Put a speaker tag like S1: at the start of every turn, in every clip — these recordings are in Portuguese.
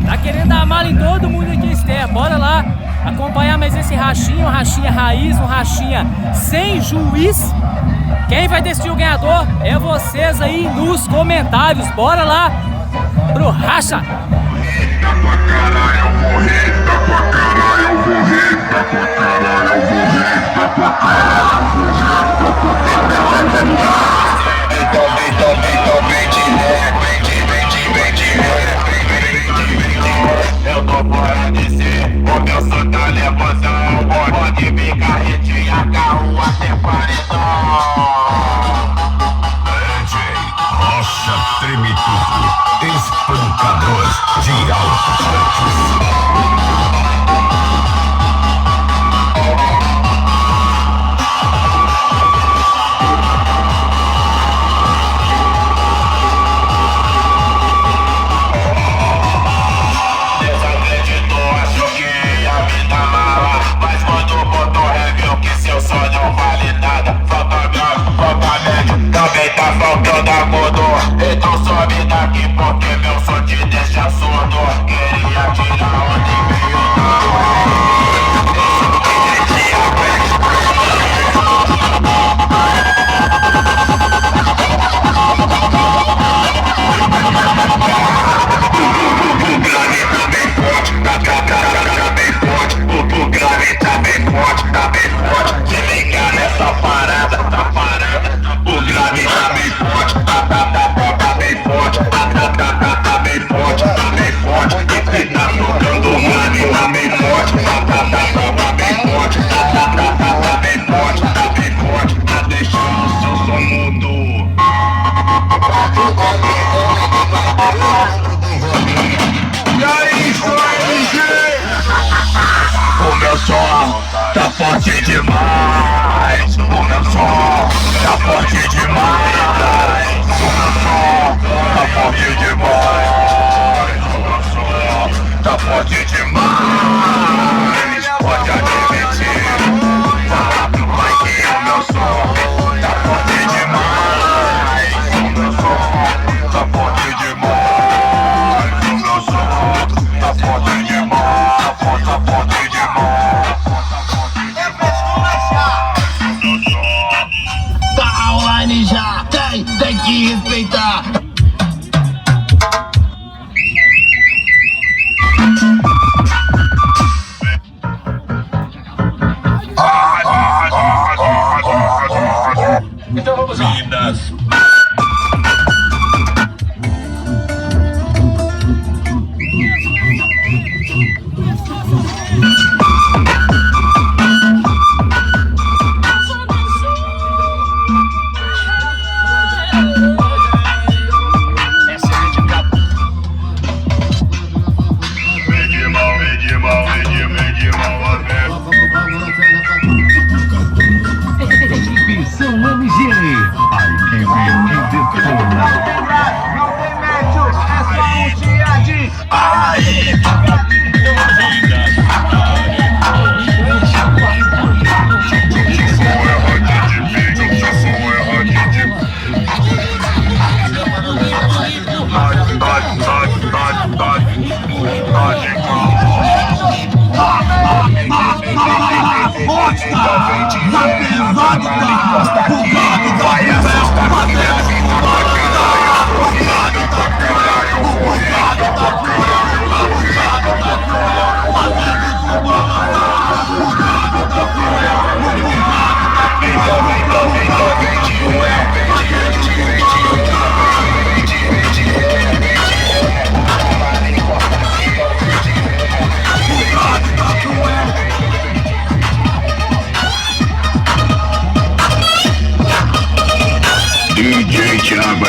S1: Tá querendo dar mala em todo mundo aqui, Sther. Bora lá acompanhar mais esse rachinha, um rachinha raiz, um rachinha sem juiz. Quem vai decidir o ganhador é vocês aí nos comentários. Bora lá pro Racha.
S2: Eu tô fora de si, o meu som tá levando. Pode vir carretinha, carro até paredão.
S3: Racha treme tudo, espancador de alto-falantes.
S2: Também tá faltando acordo, então sobe daqui porque meu som te deixa surdo. Queria tirar onda e meio O grave tá bem forte, tá bem forte. O grave tá bem forte, tá bem forte. Se ligar nessa parada, tá parada. O grave tá bem forte, tá bem forte, tá bem forte, tá bem forte. E tá tocando o grave, tá bem forte, tá bem forte, tá bem forte, tá bem forte. Tá deixando o seu som mudo. E aí, sou MG! O meu som tá forte demais. O meu som tá forte demais. O meu som tá forte demais. O meu som tá forte demais. Pode admitir. Fala pro pai que o meu som tá forte demais. O meu som tá forte demais. O meu som tá forte demais. Tá forte demais. Tá online já, tem que respeitar. Então vamos lá. Minas.
S3: São MG. Ai, quem vê, quem detona.
S2: Não tem médio, é só um dia de aí.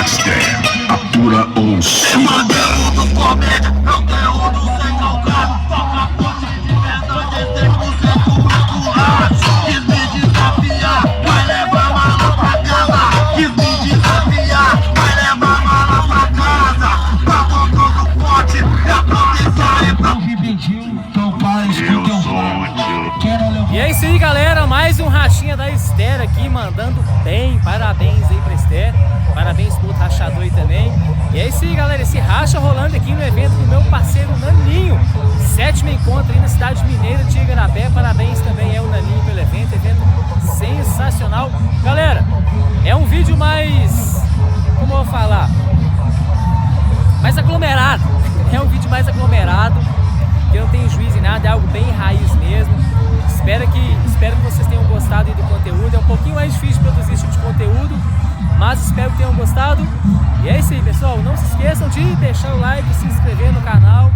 S3: Sther, a pura ousura.
S2: Quis me desafiar, vai levar mala pra casa. Quis me desafiar, vai levar mala pra casa. Tá voltando forte, é pra pensar, é pra me pedir. Então para, escuta o som.
S1: E é isso aí, galera, mais um rachinha da Sther aqui, mandando bem. Parabéns aí pra Sther, parabéns pro outro rachador aí também. E é isso aí, galera, esse racha rolando aqui no evento do meu parceiro Naninho. 7º encontro aí na cidade mineira de Igarapé. Parabéns também ao Naninho pelo evento sensacional. Galera, é um vídeo mais, como eu vou falar, mais aglomerado. É um vídeo mais aglomerado, que eu não tenho juízo em nada, é algo bem raiz mesmo. Espero que vocês tenham gostado aí do conteúdo. É um pouquinho mais difícil de produzir esse tipo de conteúdo, mas espero que tenham gostado. E é isso aí, pessoal. Não se esqueçam de deixar o like, se inscrever no canal.